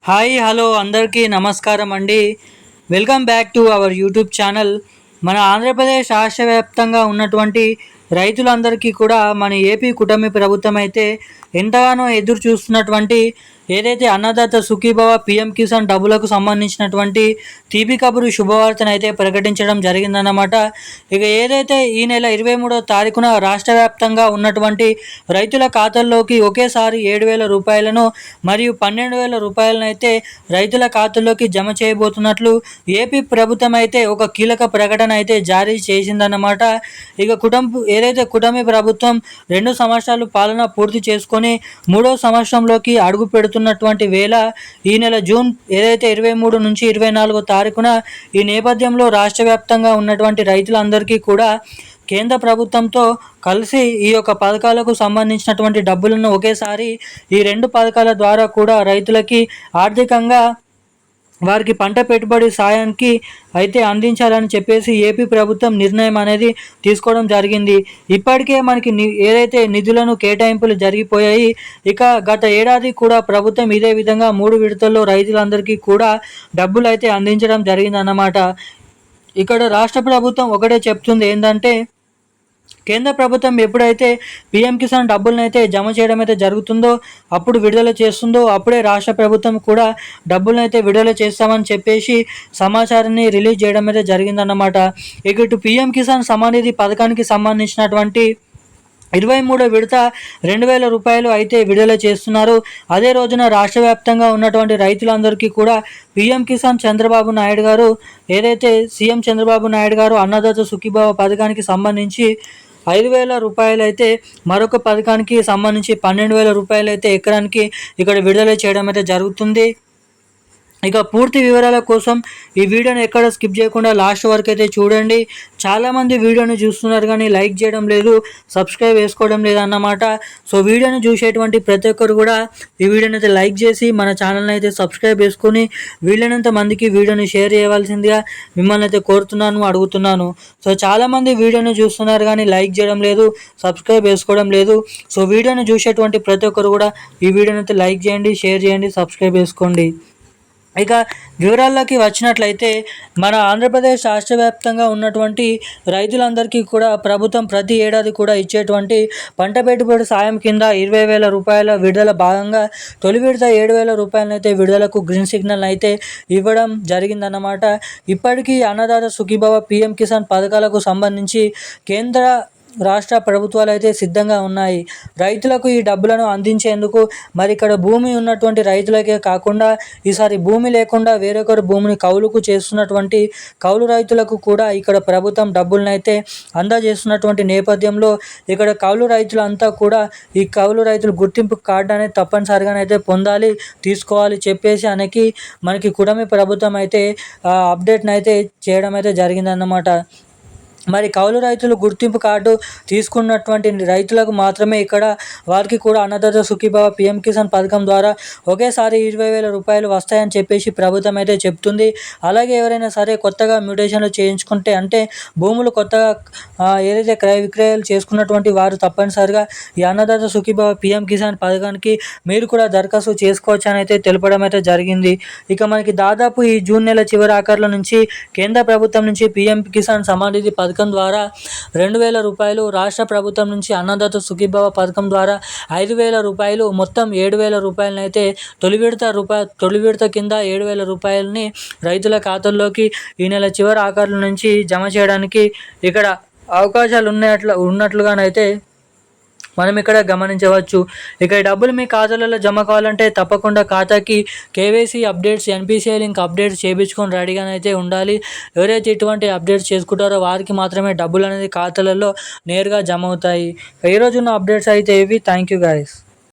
Hi hello అందరికీ నమస్కారం అండి. Welcome back to our YouTube channel. మన ఆంధ్రప్రదేశ్ రాష్ట్ర వ్యాప్తంగా ఉన్నటువంటి రైతులందరికీ కూడా మన ఏపీ కూటమి ప్రభుత్వం అయితే ఎంతగానో ఎదురు చూస్తున్నటువంటి ఏదైతే అన్నదాత సుఖీభవ పిఎం కిసాన్ డబ్బులకు సంబంధించినటువంటి తీపి కబురు శుభవార్తను అయితే ప్రకటించడం జరిగిందన్నమాట. ఇక ఏదైతే ఈ నెల 23వ తారీఖున రాష్ట్ర వ్యాప్తంగా ఉన్నటువంటి రైతుల ఖాతాల్లోకి ఒకేసారి 7,000 రూపాయలను మరియు 12,000 రూపాయలను అయితే రైతుల ఖాతాల్లోకి జమ చేయబోతున్నట్లు ఏపీ ప్రభుత్వం అయితే ఒక కీలక ప్రకటన అయితే జారీ చేసిందన్నమాట. ఇక ఏదైతే కూటమి ప్రభుత్వం 2 సంవత్సరాలు పాలన పూర్తి చేసుకొని 3వ సంవత్సరంలోకి అడుగు పెడుతున్నటువంటి వేళ ఈ నెల జూన్ ఏదైతే 23 నుంచి 24 తారీఖున ఈ నేపథ్యంలో రాష్ట్ర వ్యాప్తంగా ఉన్నటువంటి రైతులందరికీ కూడా కేంద్ర ప్రభుత్వంతో కలిసి ఈ యొక్క పథకాలకు సంబంధించినటువంటి డబ్బులను ఒకేసారి ఈ 2 పథకాల ద్వారా కూడా రైతులకి ఆర్థికంగా వారికి పంట పెట్టుబడి సాయానికి అయితే అందించాలని చెప్పేసి ఏపీ ప్రభుత్వం నిర్ణయం అనేది తీసుకోవడం జరిగింది. ఇప్పటికే మనకి ఏదైతే నిధులను కేటాయింపులు జరిగిపోయాయి. ఇక గత ఏడాది కూడా ప్రభుత్వం ఇదే విధంగా 3 విడతల్లో రైతులందరికీ కూడా డబ్బులు అయితే అందించడం జరిగిందన్నమాట. ఇక్కడ రాష్ట్ర ప్రభుత్వం ఒకటే చెప్తుంది ఏంటంటే, కేంద్ర ప్రభుత్వం ఎప్పుడైతే పీఎం కిసాన్ డబ్బులను అయితే జమ చేయడం అయితే జరుగుతుందో, అప్పుడు విడుదల చేస్తుందో, అప్పుడే రాష్ట్ర ప్రభుత్వం కూడా డబ్బులను అయితే విడుదల చేస్తామని చెప్పేసి సమాచారాన్ని రిలీజ్ చేయడం అయితే జరిగిందన్నమాట. ఇక ఇటు పీఎం కిసాన్ సమానిధి పథకానికి సంబంధించినటువంటి 23వ విడత 2,000 రూపాయలు అయితే విడుదల చేస్తున్నారు. అదే రోజున రాష్ట్ర వ్యాప్తంగా ఉన్నటువంటి రైతులందరికీ కూడా పీఎం కిసాన్ చంద్రబాబు నాయుడు గారు ఏదైతే సీఎం చంద్రబాబు నాయుడు గారు అన్నదాత సుఖీభావ పథకానికి సంబంధించి 5,000 రూపాయలు అయితే, మరొక పథకానికి సంబంధించి 12,000 రూపాయలు అయితే ఎకరానికి ఇక్కడ విడుదల చేయడం అయితే జరుగుతుంది. ఇక పూర్తి వివరాల కోసం ఈ వీడియోని ఎక్కడ స్కిప్ చేయకుండా లాస్ట్ వరకు అయితే చూడండి. చాలామంది వీడియోని చూస్తున్నారు కానీ లైక్ చేయడం లేదు, సబ్స్క్రైబ్ చేసుకోవడం లేదన్నమాట. సో వీడియోని చూసేటువంటి ప్రతి ఒక్కరు కూడా ఈ వీడియోని అయితే లైక్ చేసి మన ఛానల్ని అయితే సబ్స్క్రైబ్ చేసుకొని వీలైనంత మందికి వీడియోని షేర్ చేయవలసిందిగా మిమ్మల్ని అయితే కోరుతున్నాను, అడుగుతున్నాను. సో చాలామంది వీడియోని చూస్తున్నారు కానీ లైక్ చేయడం లేదు, సబ్స్క్రైబ్ చేసుకోవడం లేదు. సో వీడియోని చూసేటువంటి ప్రతి ఒక్కరు కూడా ఈ వీడియోని అయితే లైక్ చేయండి, షేర్ చేయండి, సబ్స్క్రైబ్ చేసుకోండి. ఇక వివరాల్లోకి వచ్చినట్లయితే, మన ఆంధ్రప్రదేశ్ రాష్ట్ర వ్యాప్తంగా ఉన్నటువంటి రైతులందరికీ కూడా ప్రభుత్వం ప్రతి ఏడాది కూడా ఇచ్చేటువంటి పంట పెట్టుబడి సాయం కింద 20,000 రూపాయల విడుదల భాగంగా తొలి విడత 7,000 రూపాయలను అయితే విడుదలకు గ్రీన్ సిగ్నల్ అయితే ఇవ్వడం జరిగిందన్నమాట. ఇప్పటికీ అన్నదాత సుఖీభవ పీఎం కిసాన్ పథకాలకు సంబంధించి కేంద్ర రాష్ట్ర ప్రభుత్వాలు అయితే సిద్ధంగా ఉన్నాయి. రైతులకు ఈ డబ్బులను అందించేందుకు మరి ఇక్కడ భూమి ఉన్నటువంటి రైతులకే కాకుండా ఈసారి భూమి లేకుండా వేరొకరు భూమిని కౌలుకు చేస్తున్నటువంటి కౌలు రైతులకు కూడా ఇక్కడ ప్రభుత్వం డబ్బులను అయితే అందజేస్తున్నటువంటి నేపథ్యంలో ఇక్కడ కౌలు రైతులంతా కూడా ఈ కౌలు రైతులు గుర్తింపు కార్డు అనేది తప్పనిసరిగానైతే పొందాలి, తీసుకోవాలి చెప్పేసి మనకి కూటమి ప్రభుత్వం అయితే అప్డేట్ని అయితే చేయడం అయితే జరిగిందన్నమాట. మరి కౌలు రైతులు గుర్తింపు కార్డు తీసుకున్నటువంటి రైతులకు మాత్రమే ఇక్కడ వారికి కూడా అన్నదాత సుఖీభవ పీఎం కిసాన్ పథకం ద్వారా ఒకేసారి 20,000 రూపాయలు వస్తాయని చెప్పేసి ప్రభుత్వం అయితే చెప్తుంది. అలాగే ఎవరైనా సరే కొత్తగా మ్యూటేషన్లు చేయించుకుంటే, అంటే భూములు కొత్తగా ఏదైతే క్రయ విక్రయాలు చేసుకున్నటువంటి వారు తప్పనిసరిగా ఈ అన్నదాత సుఖీభవ పీఎం కిసాన్ పథకానికి మీరు కూడా దరఖాస్తు చేసుకోవచ్చు అని అయితే తెలపడం అయితే జరిగింది. ఇక మనకి దాదాపు ఈ జూన్ నెల చివరి ఆఖరుల నుంచి కేంద్ర ప్రభుత్వం నుంచి పీఎం కిసాన్ సమానిధి పథకం ద్వారా 2,000 రూపాయలు, రాష్ట్ర ప్రభుత్వం నుంచి అన్నదాత సుఖీభవ పథకం ద్వారా 5,000 రూపాయలు, మొత్తం 7,000 రూపాయలను అయితే తొలి విడత కింద 7,000 రూపాయలని రైతుల ఖాతాల్లోకి ఈ నెల చివరి ఆఖరుల నుంచి జమ చేయడానికి ఇక్కడ అవకాశాలు ఉన్నట్లుగానైతే మనం ఇక్కడ గమనించవచ్చు. ఇక ఈ డబ్బులు మీ ఖాతాలలో జమ కావాలంటే తప్పకుండా ఖాతాకి KYC updates, NPCI link updates చేయించుకొని రెడీగానైతే ఉండాలి. ఎవరైతే ఇటువంటి అప్డేట్స్ చేసుకుంటారో వారికి మాత్రమే డబ్బులు అనేది ఖాతాలలో నేరుగా జమ అవుతాయి. ఈరోజున్న అప్డేట్స్ అయితే ఇవి. Thank you guys.